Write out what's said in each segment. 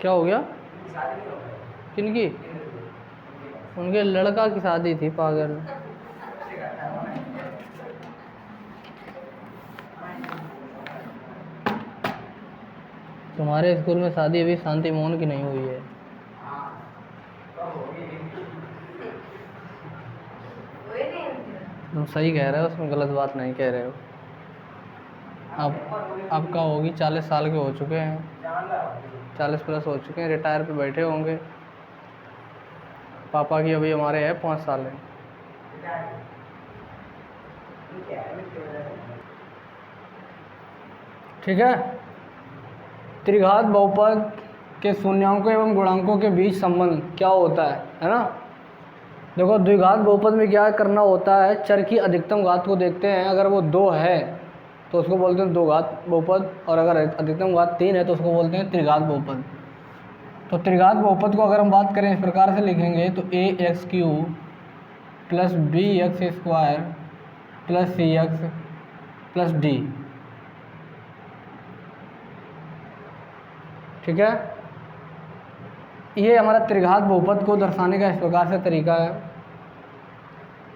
क्या हो गया? किनकी? उनके लड़का की शादी थी पागल। तुम्हारे स्कूल में शादी अभी शांति मोहन की नहीं हुई है। तुम सही कह रहे हो, उसमें गलत बात नहीं कह रहे हो। अब आपका होगी, 40 साल के हो चुके हैं, 40 प्लस हो चुके हैं, रिटायर पे बैठे होंगे। पापा की अभी हमारे है 5 साल है। ठीक है। त्रिघात बहुपद के शून्यांकों एवं गुणांकों के बीच संबंध क्या होता है ना। देखो द्विघात बहुपद में क्या करना होता है, चर की अधिकतम घात को देखते हैं, अगर वो 2 है तो उसको बोलते हैं 2 घात बहुपद, और अगर अधिकतम घात 3 है तो उसको बोलते हैं त्रिघात बहुपद। तो त्रिघात बहुपद को अगर हम बात करें इस प्रकार से लिखेंगे तो ax³ plus bx² plus cx plus d। ठीक है, ये हमारा त्रिघात बहुपद को दर्शाने का इस प्रकार से तरीका है।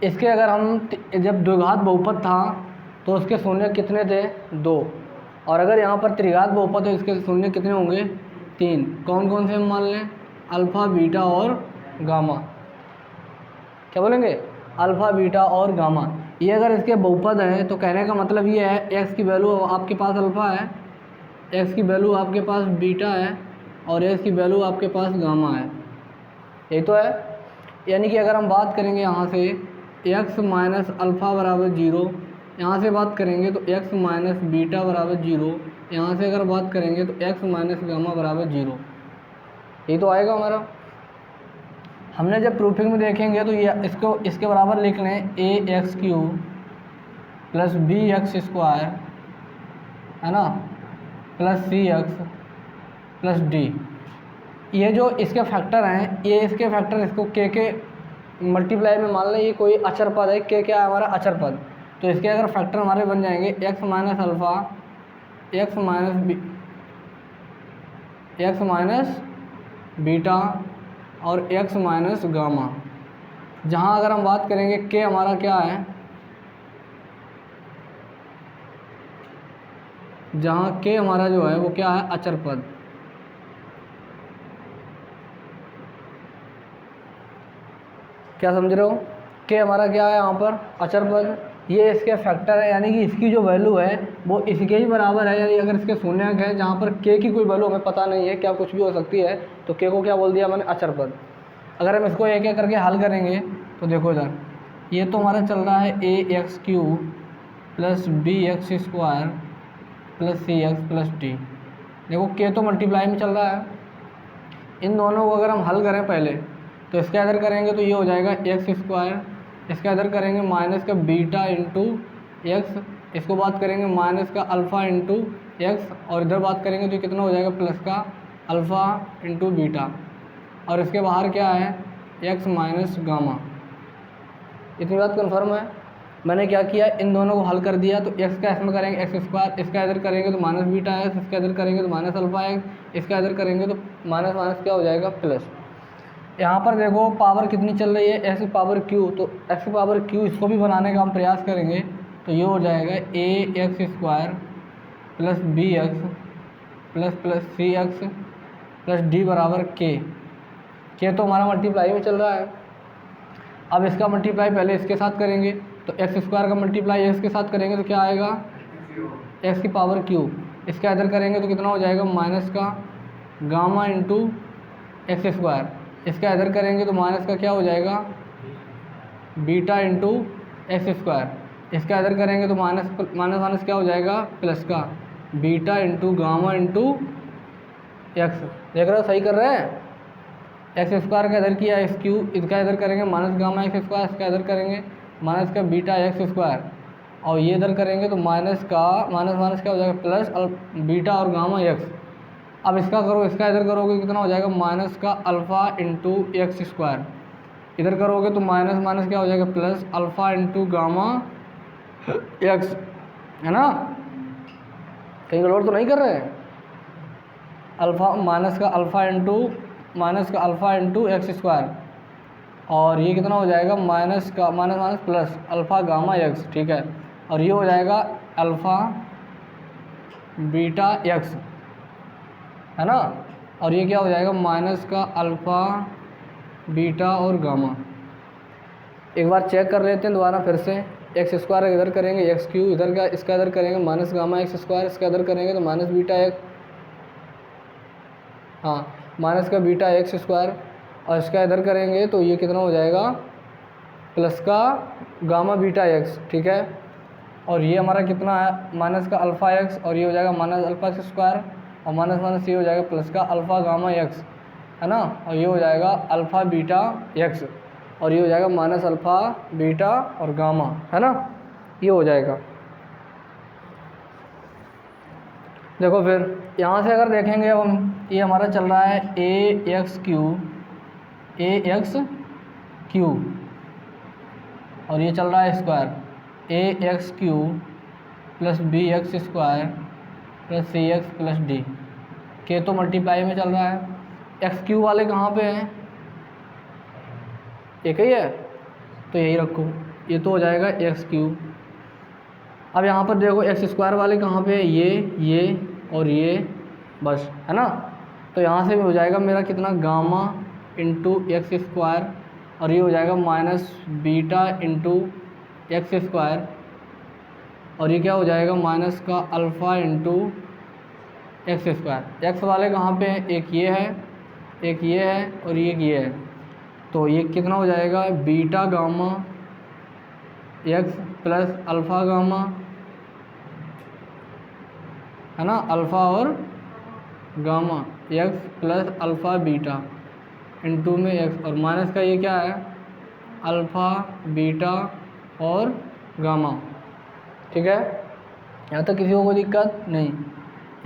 इसके अगर हम जब द्विघात बहुपद था तो उसके शून्य कितने थे? 2। और अगर यहाँ पर त्रिघात बहुपद है इसके शून्य कितने होंगे? 3। कौन कौन से हम मान लें? अल्फ़ा, बीटा और गामा। क्या बोलेंगे? अल्फ़ा, बीटा और गामा। ये अगर इसके बहुपद है तो कहने का मतलब ये है एक्स की वैल्यू आपके पास अल्फ़ा है, एक्स की वैल्यू आपके पास बीटा है और एक्स की वैल्यू आपके पास गामा है। यही तो है। यानी कि अगर हम बात करेंगे यहाँ से x माइनस अल्फ़ा बराबर 0, यहाँ से बात करेंगे तो x माइनस बीटा बराबर 0, यहाँ से अगर बात करेंगे तो x माइनस गामा बराबर 0। यही तो आएगा हमारा। हमने जब प्रूफिंग में देखेंगे तो ये इसको इसके बराबर लिख लें ax³ प्लस bx² है ना, प्लस cx प्लस d। ये जो इसके फैक्टर हैं, ये इसके फैक्टर इसको के मल्टीप्लाई में मान लें ये कोई अचर पद है, के क्या है हमारा? अचर पद। तो इसके अगर फैक्टर हमारे बन जाएंगे x minus alpha, x minus beta और x माइनस गामा। जहाँ अगर हम बात करेंगे k हमारा क्या है, जहाँ k हमारा जो है वो क्या है? अचर पद। क्या समझ रहे हो? k हमारा क्या है यहाँ पर? अचर पद। ये इसके फैक्टर है, यानी कि इसकी जो वैल्यू है वो इसके ही बराबर है। यानी अगर इसके शून्यंक है जहाँ पर k की कोई वैल्यू हमें पता नहीं है, क्या कुछ भी हो सकती है, तो k को क्या बोल दिया मैंने? अचर पद। अगर हम इसको एक एक करके हल करेंगे तो देखो इधर ये तो हमारा चल रहा है ax³ plus bx² plus cx plus d। देखो k तो मल्टीप्लाई में चल रहा है। इन दोनों को अगर हम हल करें पहले तो इसके इधर करेंगे तो ये हो जाएगा x², इसका इधर करेंगे माइनस का बीटा इंटू एक्स, इसको बात करेंगे माइनस का अल्फ़ा इंटू एक्स, और इधर बात करेंगे तो कितना हो जाएगा? प्लस का अल्फ़ा इंटू बीटा, और इसके बाहर क्या है? X minus gamma. इतनी बात कन्फर्म है। मैंने क्या किया, इन दोनों को हल कर दिया। तो एक्स का इसमें करेंगे x², इसका इधर करेंगे तो माइनस बीटा एक्स, इसका इधर करेंगे तो माइनस अल्फ़ा एक्स, इसका इधर करेंगे तो माइनस माइनस क्या हो जाएगा? प्लस। यहाँ पर देखो पावर कितनी चल रही है? एक्स की पावर क्यू। तो एक्स की पावर क्यू इसको भी बनाने का हम प्रयास करेंगे तो ये हो जाएगा ax² plus bx plus plus cx plus d बराबर k तो हमारा मल्टीप्लाई में चल रहा है। अब इसका मल्टीप्लाई पहले इसके साथ करेंगे तो x² का मल्टीप्लाई एक्स के साथ करेंगे तो क्या आएगा? एक्स की पावर क्यू। इसका इधर करेंगे तो कितना हो जाएगा? माइनस का गामा इंटू x²। इसका इधर करेंगे तो माइनस का क्या हो जाएगा? Beta into x²। इसका इधर करेंगे तो माइनस माइनस क्या हो जाएगा? प्लस का beta into gamma into x. देख रहे हो सही कर रहे हैं? x² का इधर किया x³, इसका इधर करेंगे माइनस गामा x², इसका इधर करेंगे माइनस का बीटा x², और ये इधर करेंगे तो माइनस का माइनस माइनस क्या हो जाएगा? प्लस बीटा और गामा एक्स। अब इसका करो, इसका इधर करोगे कितना हो जाएगा? माइनस का अल्फ़ा इंटू x²। इधर करोगे तो माइनस माइनस क्या हो जाएगा? Plus alpha into gamma x, है ना, कहीं गड़बड़ तो नहीं कर रहे हैं। अल्फ़ा माइनस का अल्फ़ा इंटू एक्स स्क्वायर, और ये कितना हो जाएगा माइनस का minus minus plus alpha gamma x, ठीक है। और ये हो जाएगा अल्फ़ा बीटा एक्स, है ना। और ये क्या हो जाएगा माइनस का अल्फ़ा बीटा और गामा। एक बार चेक कर लेते हैं दोबारा फिर से। एक्स स्क्वायर इधर करेंगे, एक्स क्यू इधर का, इसका इधर करेंगे माइनस गामा एक्स स्क्वायर, इसका इधर करेंगे तो माइनस बीटा एक्स, हाँ माइनस का बीटा एक्स स्क्वायर, और इसका इधर करेंगे तो ये कितना हो जाएगा प्लस का गामा बीटा एक्स, ठीक है। और ये हमारा कितना है माइनस का अल्फ़ा एक्स, और ये हो जाएगा माइनस अल्फ़ा एक्स स्क्वायर, और माइनस माइनस ये हो जाएगा प्लस का अल्फ़ा गामा एक्स, है ना। और ये हो जाएगा अल्फ़ा बीटा एक्स, और ये हो जाएगा माइनस अल्फ़ा बीटा और गामा, है ना, ये हो जाएगा। देखो फिर यहाँ से अगर देखेंगे अब हम, ये हमारा चल रहा है ए एक्स क्यू, और ये चल रहा है square a x cube plus b x square plus c x plus d, के तो मल्टीप्लाई में चल रहा है। एक्स क्यू वाले कहाँ पे हैं, एक ही है तो यही रखो, ये तो हो जाएगा एक्स क्यू। अब यहाँ पर देखो एक्स स्क्वायर वाले कहाँ पे है, ये और ये, बस, है ना। तो यहाँ से भी हो जाएगा मेरा कितना गामा इंटू एक्स स्क्वायर, और ये हो जाएगा minus beta into x square, और ये क्या हो जाएगा माइनस का alpha into x square. X वाले कहाँ पे हैं, एक ये है, एक ये है और एक ये है, तो ये कितना हो जाएगा beta gamma x plus alpha gamma, है ना, अल्फ़ा और gamma x plus alpha beta into में एक्स, और माइनस का ये क्या है अल्फ़ा बीटा और गामा, ठीक है। यहाँ तक किसी को कोई दिक्कत नहीं।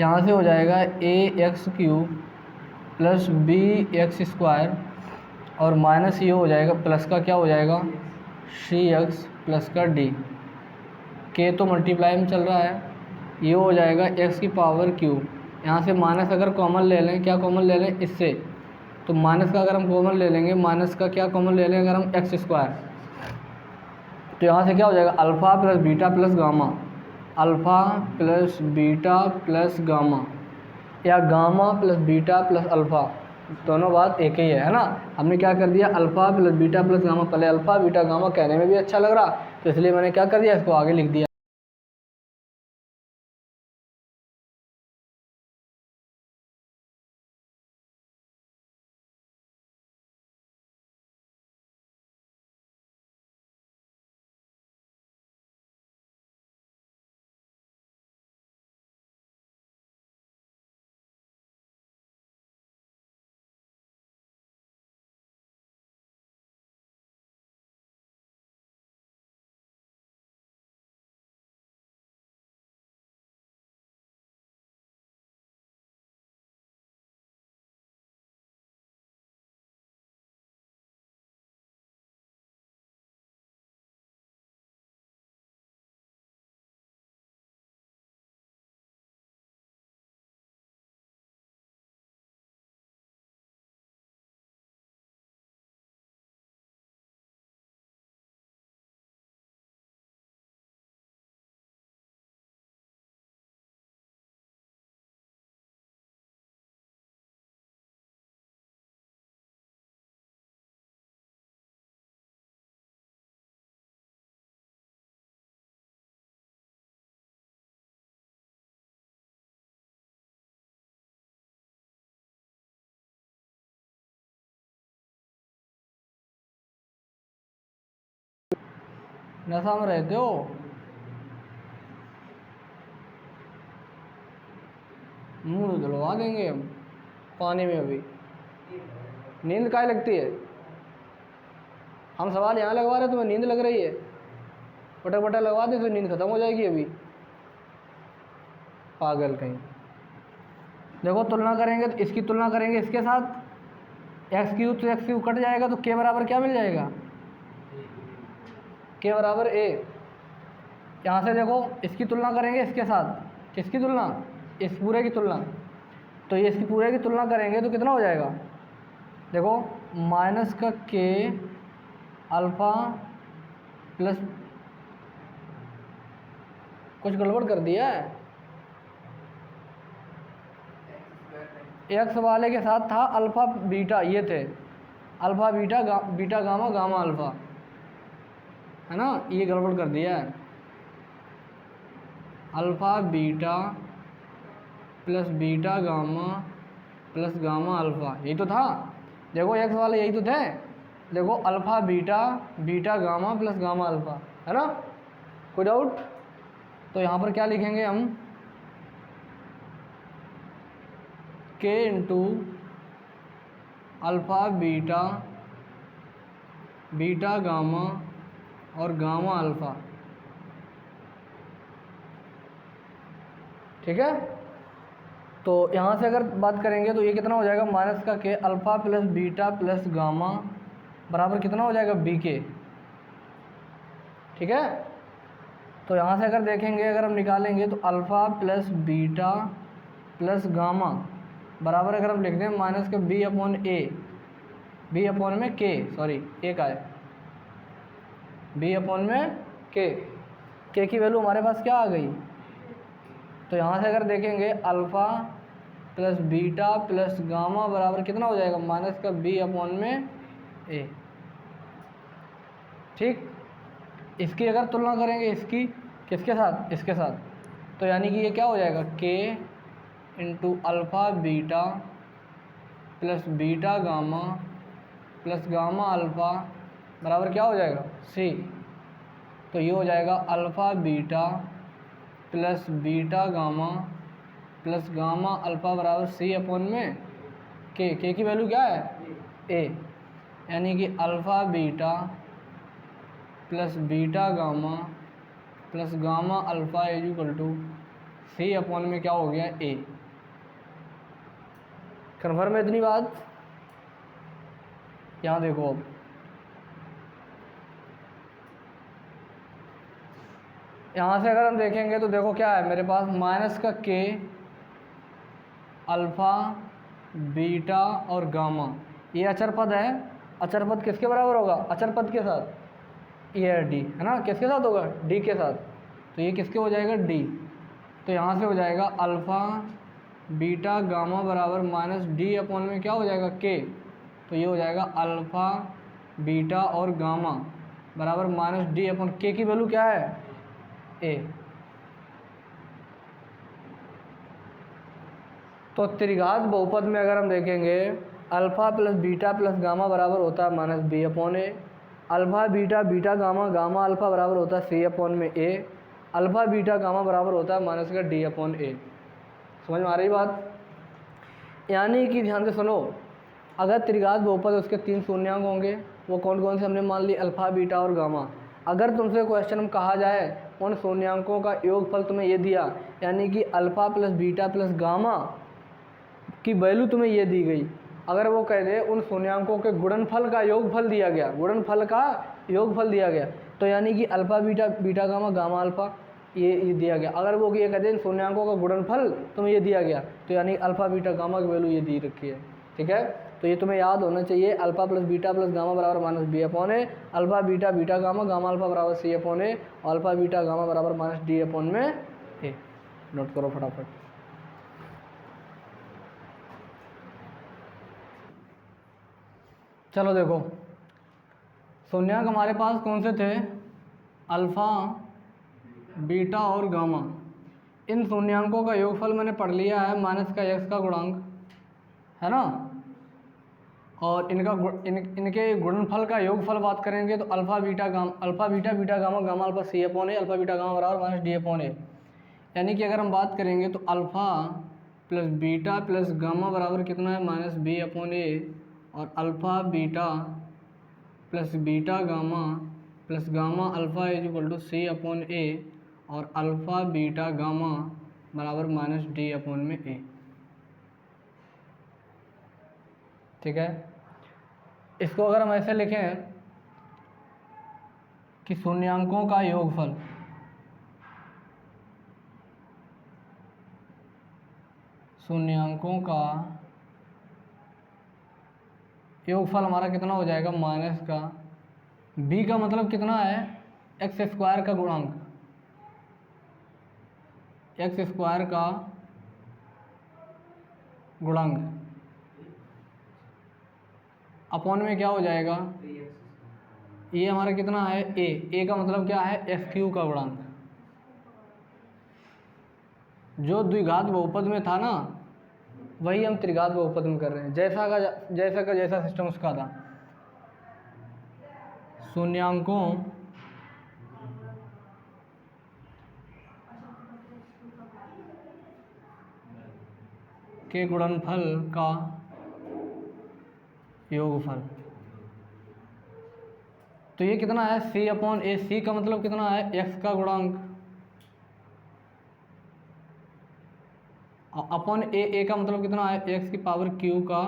यहाँ से हो जाएगा a x cube plus b x square, और माइनस ये हो जाएगा प्लस का क्या हो जाएगा सी एक्स प्लस का डी, के तो मल्टीप्लाई में चल रहा है, ये हो जाएगा एक्स की पावर क्यू। यहाँ से माइनस अगर कॉमन ले लें, क्या कॉमन ले लें इससे, तो माइनस का अगर हम कॉमन ले लेंगे, माइनस का क्या कॉमन ले लेंगे अगर हम एक्स स्क्वायर, तो यहाँ से क्या हो जाएगा alpha plus beta plus gamma, alpha plus beta plus gamma, या gamma plus beta plus alpha, दोनों बात एक ही है ना। हमने क्या कर दिया alpha plus beta plus gamma, पहले अल्फ़ा बीटा गामा कहने में भी अच्छा लग रहा, तो इसलिए मैंने क्या कर दिया इसको आगे लिख दिया। नशा में रहते हो, मुंह धुलवा देंगे हम पानी में। अभी नींद काहे लगती है, हम सवाल यहाँ लगवा रहे तुम्हें नींद लग रही है, पटक पटक लगवा दे तो नींद खत्म हो जाएगी अभी, पागल कहीं। देखो तुलना करेंगे तो इसकी तुलना करेंगे इसके साथ, एक्स क्यू तो एक्स क्यू कट जाएगा, तो के बराबर क्या मिल जाएगा, के बराबर ए, यहाँ से देखो इसकी तुलना करेंगे इसके साथ, किसकी तुलना, इस पूरे की तुलना, तो ये इसकी पूरे की तुलना करेंगे तो कितना हो जाएगा, देखो माइनस का के अल्फ़ा प्लस, कुछ गड़बड़ कर दिया है, एक्स वाले के साथ था अल्फ़ा बीटा, ये थे alpha beta beta gamma gamma alpha, है ना, ये गड़बड़ कर दिया है, alpha beta plus beta gamma plus gamma alpha, यही तो था, देखो एक्स वाले यही तो थे, देखो alpha beta beta gamma plus gamma alpha, है ना, कोई डाउट। तो यहाँ पर क्या लिखेंगे हम, के into alpha beta beta gamma और गामा अल्फ़ा, ठीक है। तो यहाँ से अगर बात करेंगे तो ये कितना हो जाएगा, माइनस का के alpha plus beta plus gamma बराबर कितना हो जाएगा, बी के, ठीक है। तो यहाँ से अगर देखेंगे, अगर हम निकालेंगे तो alpha plus beta plus gamma बराबर अगर हम लिख दें माइनस का बी अपॉन ए, बी अपॉन में के, सॉरी ए का है, बी अपॉन में के की वैल्यू हमारे पास क्या आ गई, तो यहाँ से अगर देखेंगे alpha plus beta plus gamma बराबर कितना हो जाएगा, माइनस का बी अपॉन में ए, ठीक। इसकी अगर तुलना करेंगे इसकी किसके साथ, इसके साथ, तो यानी कि ये क्या हो जाएगा, के into alpha beta plus beta gamma plus gamma alpha बराबर क्या हो जाएगा, सी। तो ये हो जाएगा alpha beta plus beta gamma plus gamma alpha बराबर सी अपॉन में के की वैल्यू क्या है, ए, यानी कि alpha beta plus beta gamma plus gamma alpha is equal to C upon में क्या हो गया, ए। कन्फर्म है इतनी बात। यहाँ देखो अब यहाँ से अगर हम देखेंगे तो देखो क्या है मेरे पास, माइनस का के अल्फ़ा बीटा और गामा, ये अचर पद है, अचर पद किसके बराबर होगा, अचर पद के साथ, ये है डी, है ना, किसके साथ होगा, डी के साथ, तो ये किसके हो जाएगा, डी। तो यहाँ से हो जाएगा अल्फ़ा बीटा गामा बराबर माइनस डी अपॉन में क्या हो जाएगा, के, तो ये हो जाएगा अल्फ़ा बीटा और गामा बराबर माइनस डी अपॉन के की वैल्यू क्या है, ए। तो त्रिघात बहुपद में अगर हम देखेंगे alpha plus beta plus gamma बराबर होता है minus b upon a, alpha beta beta gamma gamma alpha बराबर होता है सी अपॉन में ए, अल्फ़ा बीटा गामा बराबर होता है माइनस का डी अपॉन ए। समझ में आ रही बात। यानी कि ध्यान से सुनो, अगर त्रिघात बहुपद उसके 3 शून्यांक होंगे, वो कौन कौन से हमने मान ली, अल्फ़ा बीटा और गामा। अगर तुमसे क्वेश्चन में कहा जाए उन शून्यांकों का योगफल तुम्हें ये दिया, यानी कि alpha plus beta plus gamma की वैल्यू तुम्हें ये दी गई, अगर वो कह दे उन शून्यांकों के गुणनफल का योगफल दिया गया, गुणनफल का योगफल दिया गया, तो यानी कि alpha beta beta gamma gamma alpha ये दिया गया। अगर वो ये कहते हैं शून्यांकों का गुणनफल तुम्हें ये दिया गया, तो यानी अल्फ़ा बीटा गामा की वैल्यू ये दी रखी है, ठीक है। तो ये तुम्हें याद होना चाहिए, alpha plus beta plus gamma बराबर minus b upon a, alpha beta beta gamma gamma alpha बराबर सी अपॉन ए, और अल्फ़ा बीटा गामा बराबर माइनस डी अपॉन में ए। नोट करो फटाफट। चलो देखो, शून्यांक हमारे पास कौन से थे, अल्फ़ा बीटा और गामा। इन शून्यांकों का योगफल मैंने पढ़ लिया है, माइनस का एक्स का गुणांक, है ना, और इनके गुणनफल का योगफल बात करेंगे तो alpha beta beta gamma gamma alpha c upon a, alpha beta gamma बराबर माइनस डी अपॉन ए। यानी कि अगर हम बात करेंगे तो alpha plus beta plus gamma बराबर कितना है, माइनस बी अपॉन ए, और alpha beta plus beta gamma plus gamma alpha is equal to C upon a, और अल्फ़ा बीटा गामा बराबर माइनस डी अपॉन में ए, ठीक है। इसको अगर हम ऐसे लिखें कि शून्यांकों का योगफल, शून्यांकों का योगफल हमारा कितना हो जाएगा, माइनस का बी का मतलब कितना है, एक्स स्क्वायर का गुणांक, एक्स स्क्वायर का गुणांक अपॉन में क्या हो जाएगा, ये हमारा कितना है, ए का मतलब क्या है, एक्स क्यू का गुणांक। जो द्विघात बहुपद में था ना वही हम त्रिघात बहुपद में कर रहे हैं, जैसा सिस्टम उसका था। शून्यांकों के गुणनफल का योगफल, तो ये कितना है, सी अपॉन ए, सी का मतलब कितना है, एक्स का गुणांक, अपॉन ए का मतलब कितना है, एक्स की पावर क्यू का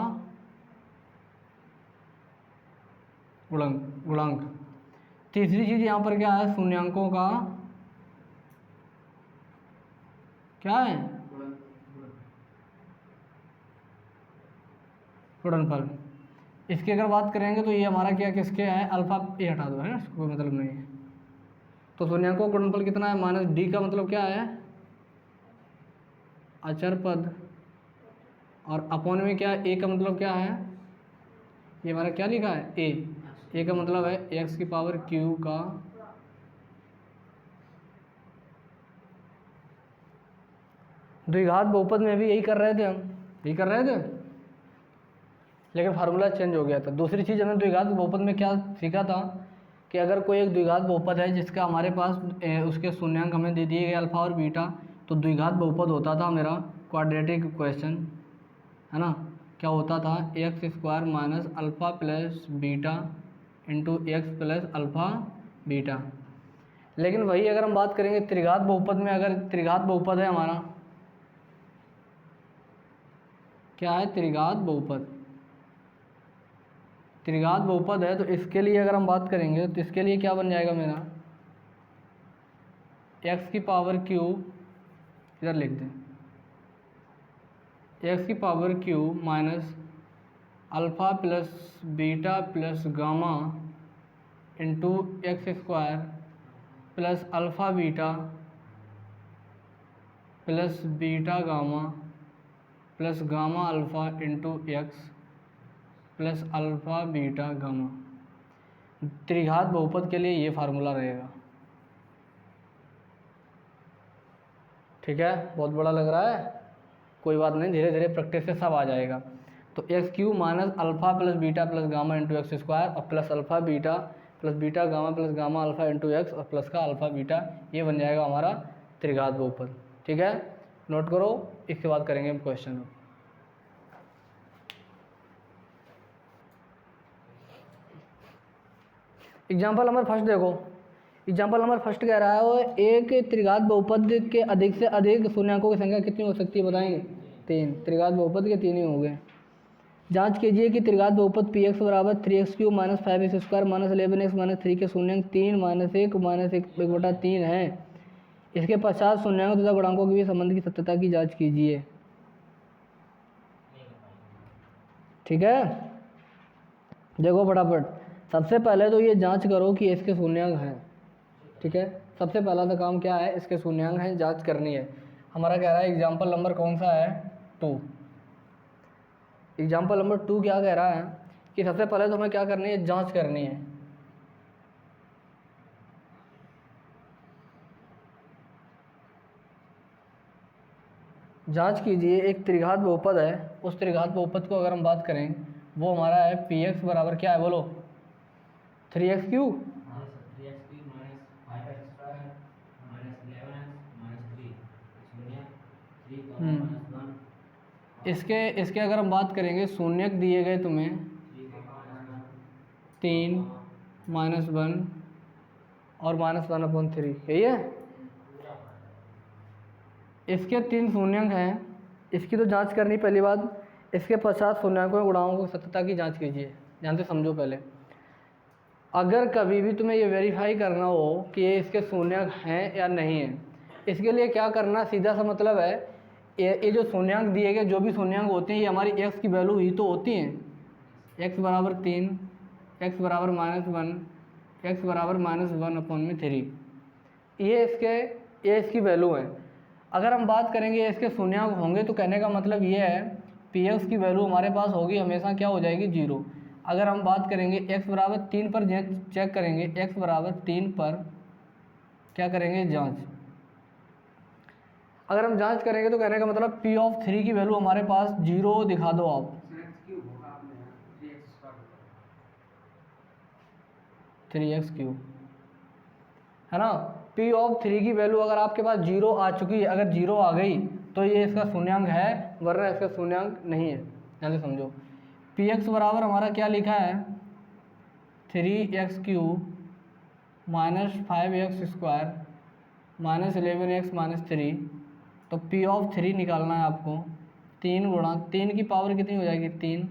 गुणांक। तीसरी चीज यहाँ पर क्या है, शून्यांकों का क्या है, गुणनफल। इसकी अगर बात करेंगे तो ये हमारा क्या किसके है, अल्फा, ये हटा दो है ना, इसको कोई मतलब नहीं है। तो शून्यांकों का गुणनफल कितना है, माइनस डी का मतलब क्या है, अचर पद, और अपॉन में क्या, ए का मतलब क्या है, ये हमारा क्या लिखा है, ए का मतलब है एक्स की पावर क्यू का द्विघात बहुपद में भी यही कर रहे थे हम, यही कर रहे थे, लेकिन फार्मूला चेंज हो गया था। दूसरी चीज़ हमने द्विघात बहुपद में क्या सीखा था कि अगर कोई एक द्विघात बहुपद है जिसका हमारे पास उसके शून्यांक हमें दे दिए गए अल्फा और बीटा, तो द्विघात बहुपद होता था मेरा क्वाड्रेटिक इक्वेशन, है ना, क्या होता था, x square minus alpha plus beta into x plus alpha beta. लेकिन वही अगर हम बात करेंगे त्रिघात बहुपद में, अगर त्रिघात बहुपद है हमारा, क्या है, त्रिघात बहुपद, त्रिघात बहुपद है, तो इसके लिए अगर हम बात करेंगे तो इसके लिए क्या बन जाएगा मेरा, एक्स की पावर क्यू, इधर लिख दें, एक्स की power cube minus alpha plus beta plus gamma into x square plus alpha beta plus beta gamma plus gamma alpha into x plus alpha beta gamma. त्रिघात बहुपद के लिए ये फार्मूला रहेगा। ठीक है, बहुत बड़ा लग रहा है, कोई बात नहीं, धीरे धीरे प्रैक्टिस से सब आ जाएगा। तो x cube minus alpha plus beta plus gamma into x square और plus alpha beta plus beta gamma plus gamma alpha into x और प्लस का अल्फ़ा बीटा, ये बन जाएगा हमारा त्रिघात बहुपद। ठीक है, नोट करो, इसके बाद करेंगे हम क्वेश्चन। एग्जाम्पल नंबर फर्स्ट देखो, एग्जाम्पल नंबर फर्स्ट कह रहा है वो एक त्रिघात बहुपद के अधिक से अधिक शून्यांकों की संख्या कितनी हो सकती है, बताएंगे, 3। त्रिघात बहुपद के 3 ही हो गए। जांच कीजिए कि त्रिघात बहुपद पी एक्स बराबर 3x³ minus 5x square minus 11x minus 3 के शून्यांक 3 माइनस 1 माइनस 1/3 हैं। इसके पश्चात शून्यांकों तथा गुणांकों के बीच संबंध की सत्यता की जांच कीजिए। ठीक है, देखो फटाफट, सबसे पहले तो ये जांच करो कि इसके शून्यांक हैं। ठीक है, सबसे पहला तो काम क्या है, इसके शून्यांक हैं, जांच करनी है। हमारा कह रहा है एग्जाम्पल नंबर कौन सा है, 2। एग्जाम्पल नंबर 2 क्या कह रहा है कि सबसे पहले तो हमें क्या करनी है, जांच करनी है। जांच कीजिए, एक त्रिघात बहुपद है, उस त्रिघात बहुपद को अगर हम बात करें वो हमारा है पी एक्स बराबर क्या है, बोलो, 3x³ इसके अगर हम बात करेंगे शून्यक दिए गए तुम्हें 3 -1 और -1/3, यही है। इसके 3 शून्यक हैं, इसकी तो जांच करनी पहली बात। इसके पश्चात शून्यकों गुणांकों की सत्यता की जांच कीजिए। ध्यान से समझो पहले, अगर कभी भी तुम्हें ये वेरीफाई करना हो कि ये इसके शून्यक हैं या नहीं है, इसके लिए क्या करना, सीधा सा मतलब है, ये जो शून्यांक दिए गए, जो भी शून्यांक होते हैं, ये हमारी x की वैल्यू ही तो होती हैं। x बराबर 3, x बराबर -1, x बराबर -1/3, ये इसकी वैल्यू है। अगर हम बात करेंगे इसके शून्यांक होंगे तो कहने का मतलब ये है पी एक्स की वैल्यू हमारे पास होगी हमेशा क्या हो जाएगी, 0। अगर हम बात करेंगे x बराबर 3 पर चेक करेंगे, x बराबर 3 पर क्या करेंगे, जांच। अगर हम जांच करेंगे तो कहने का मतलब पी ऑफ 3 की वैल्यू हमारे पास 0 दिखा दो आप। 3x³ है ना। पी ऑफ 3 की वैल्यू अगर आपके पास 0 आ चुकी है, अगर 0 आ गई तो ये इसका शून्यांक है, वरना इसका शून्यांक नहीं है। ध्यान से समझो, पी एक्स बराबर हमारा क्या लिखा है, 3x³ -5x² -11x-3। तो पी ऑफ 3 निकालना है आपको। 3 गुणा 3 की पावर कितनी हो जाएगी, 3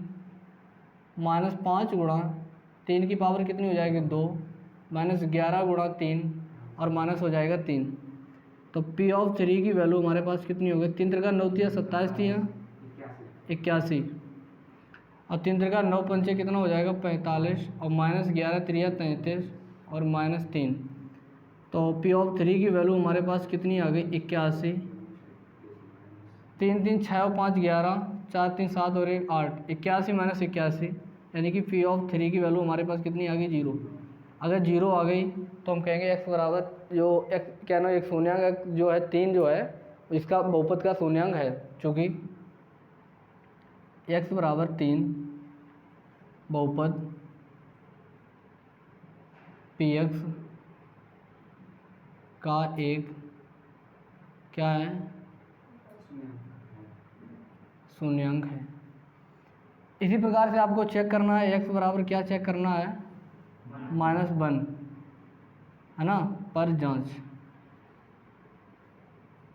-5 गुणा 3 की पावर कितनी हो जाएगी, 2 -11 गुणा 3 और माइनस हो जाएगा 3। तो पी ऑफ 3 की वैल्यू हमारे पास कितनी हो गई, 3 त्रिका 9 तिया 27 थी, 81 और 3 त्रिका 9 पंचे कितना हो जाएगा, 45 और -11 त्रिया 33 और -3। तो पी ऑफ 3 की वैल्यू हमारे पास कितनी आ गई, 81। 3 3 6 और 5 11, 4 3 7 और 1 8, 81 - 81, यानी कि पी ऑफ 3 की वैल्यू हमारे पास कितनी आ गई, 0। अगर 0 आ गई तो हम कहेंगे x बराबर जो x क्या ना, एक शून्यांक जो है 3 जो है इसका बहुपद का शून्यांक है, चूँकि x बराबर 3 बहुपद पी एक्स का एक क्या है, शून्यांक है। इसी प्रकार से आपको चेक करना है x बराबर क्या चेक करना है, -1, है ना, पर जांच।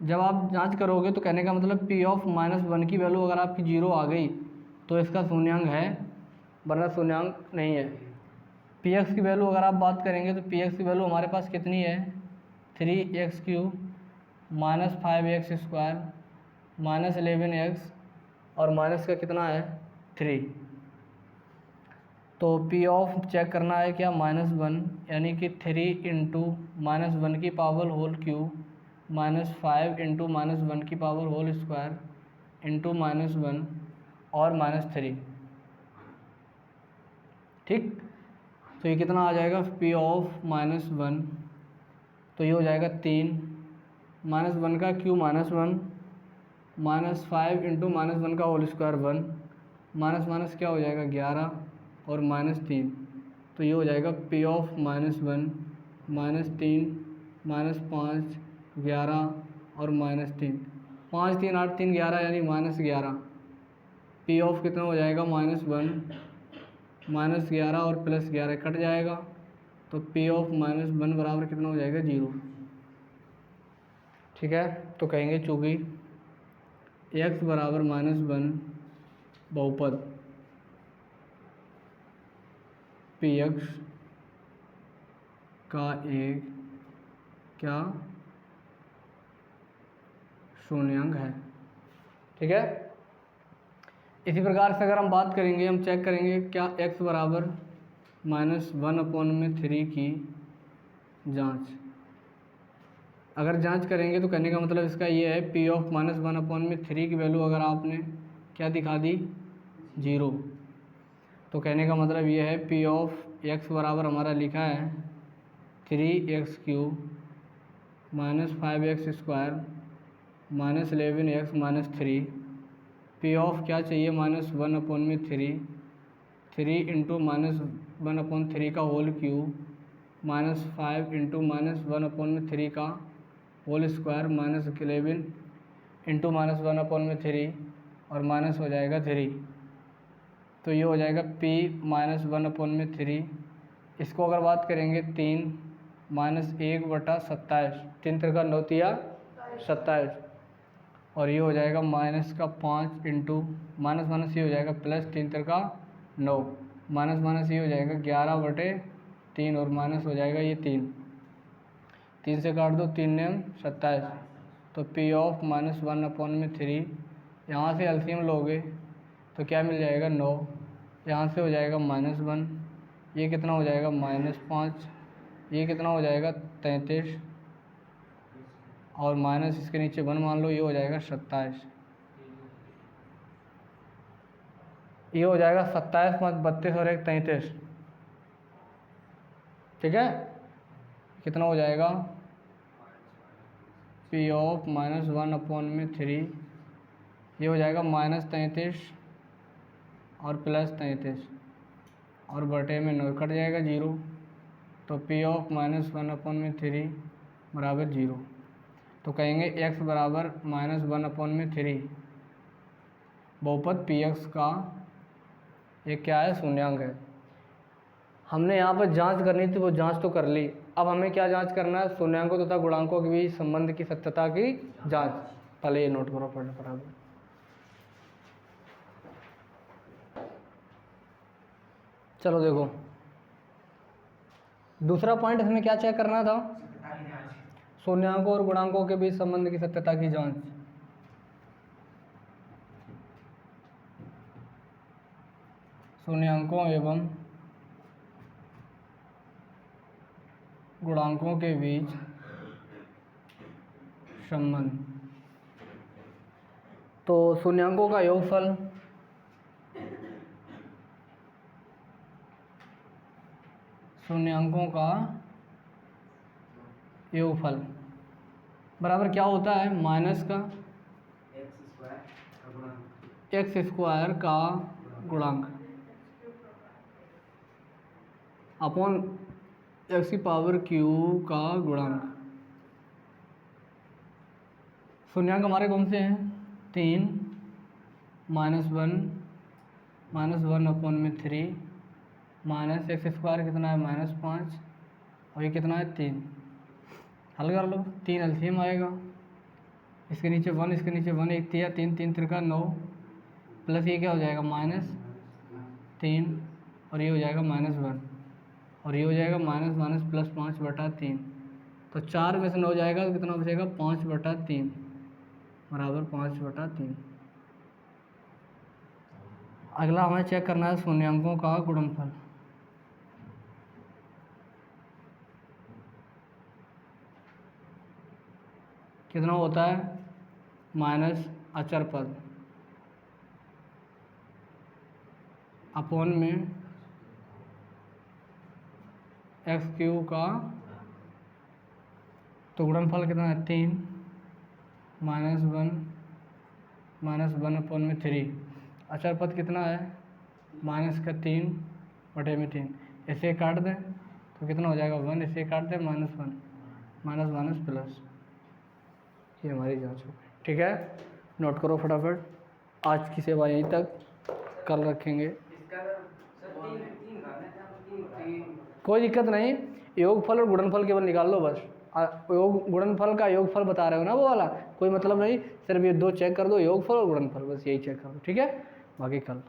जब आप जांच करोगे तो कहने का मतलब p ऑफ -1 की वैल्यू अगर आपकी 0 आ गई तो इसका शून्यांक है, वरना शून्यांक नहीं है। पी एक्स की वैल्यू अगर आप बात करेंगे तो पी एक्स की वैल्यू हमारे पास कितनी है, 3x³ -5x² -11x और माइनस का कितना है, 3। तो पी ऑफ चेक करना है क्या, -1, यानी कि 3 × -1 की पावर होल क्यूब -5 × -1 की पावर होल स्क्वायर इंटू -1 और -3। ठीक, तो ये कितना आ जाएगा, पी ऑफ -1, तो ये हो जाएगा 3 -1 का क्यूब -1 -5 × -1 का होल स्क्वायर 1 माइनस माइनस क्या हो जाएगा, 11 और -3। तो ये हो जाएगा पी ऑफ -1 -3 -5 11 और -3, 5 3 8 3 11 यानी -11। पी ऑफ कितना हो जाएगा, -1 -11 और +11 कट जाएगा, तो पी ऑफ -1 बराबर कितना हो जाएगा, 0। ठीक है, तो कहेंगे चूँकि x बराबर -1 बहुपद पी एक्स का एक क्या शून्यांक है। ठीक है, इसी प्रकार से अगर हम बात करेंगे, हम चेक करेंगे क्या x बराबर -1/3 की जांच। अगर जांच करेंगे तो कहने का मतलब इसका ये है पी ऑफ -1/3 की वैल्यू अगर आपने क्या दिखा दी, 0, तो कहने का मतलब ये है पी ऑफ x बराबर हमारा लिखा है 3x³ -5x² -11x-3। P of क्या चाहिए, -1/3, 3 × -1/3 का होल क्यूब -5 × -1/3 का होल स्क्वायर -11 × -1/3 और माइनस हो जाएगा 3। तो ये हो जाएगा p -1/3। इसको अगर बात करेंगे 3 -1/27, 3 त्रिका 9 तिया 27 और ये हो जाएगा -5 × माइनस माइनस ये हो जाएगा +3 त्रिका 9 माइनस माइनस ये हो जाएगा 11/3 और माइनस हो जाएगा ये 3 से काट दो, 3 9 27 तो पी ऑफ -1/3, यहाँ से एलसीएम लोगे तो क्या मिल जाएगा 9, यहाँ से हो जाएगा -1, ये कितना हो जाएगा -5, ये कितना हो जाएगा 33, और माइनस इसके नीचे 1 मान लो, ये हो जाएगा 27, ये हो जाएगा 27 + 32 और 1 33। ठीक है, कितना हो जाएगा पी ऑफ -1/3, ये हो जाएगा -33 और +33, और बटे में 9 कट जाएगा 0, तो पी ऑफ -1/3 बराबर 0। तो कहेंगे x बराबर -1/3, बहुपद पी एक्स का एक क्या है, शून्यांक है। हमने यहाँ पर जांच करनी थी, वो जांच तो कर ली। अब हमें क्या जांच करना है, शून्यांकों तथा गुणांकों के बीच संबंध की सत्यता की जांच। पहले ये नोट करो फटाफट। चलो देखो, दूसरा पॉइंट हमें क्या चेक करना था, शून्यांकों और गुणांकों के बीच संबंध की सत्यता की जांच। शून्यांकों एवं गुणांकों के बीच संबंध। तो शून्यांकों का योगफल बराबर क्या होता है, माइनस का एक्स स्क्वायर का गुणांक अपॉन एक्स की पावर क्यू का गुणांक। शून्यांक हमारे कौन से हैं, 3, -1/3 माइनस एक्स स्क्वायर कितना है -5, और ये कितना है 3। हल कर लो, 3 एलसीएम आएगा, इसके नीचे 1, इसके नीचे 1, 1 3 3 3 3 9, प्लस ये क्या हो जाएगा -3, और ये हो जाएगा -1, और ये हो जाएगा -+5/3। तो 4 में से 9 जाएगा तो कितना बचेगा, 5/3 बराबर 5/3। अगला हमें चेक करना है शून्यांकों का गुणनफल। कितना होता है, माइनस अचर पद अपॉन में x³ का, तो गुणनफल कितना है 3 -1/3। अचर पद कितना है, -3/3। इसे काट दें तो कितना हो जाएगा 1, इसे काट दें -1, माइनस प्लस। ये हमारी जांच हो गई। ठीक है, नोट करो फटाफट। आज की सेवा यहीं तक, कल रखेंगे। कोई दिक्कत नहीं, योगफल और गुणनफल केवल निकाल लो बस। गुणनफल का योगफल बता रहे हो ना वो वाला, कोई मतलब नहीं, सिर्फ ये 2 चेक कर दो, योगफल और गुणनफल, बस यही चेक कर दो। ठीक है, बाकी कल।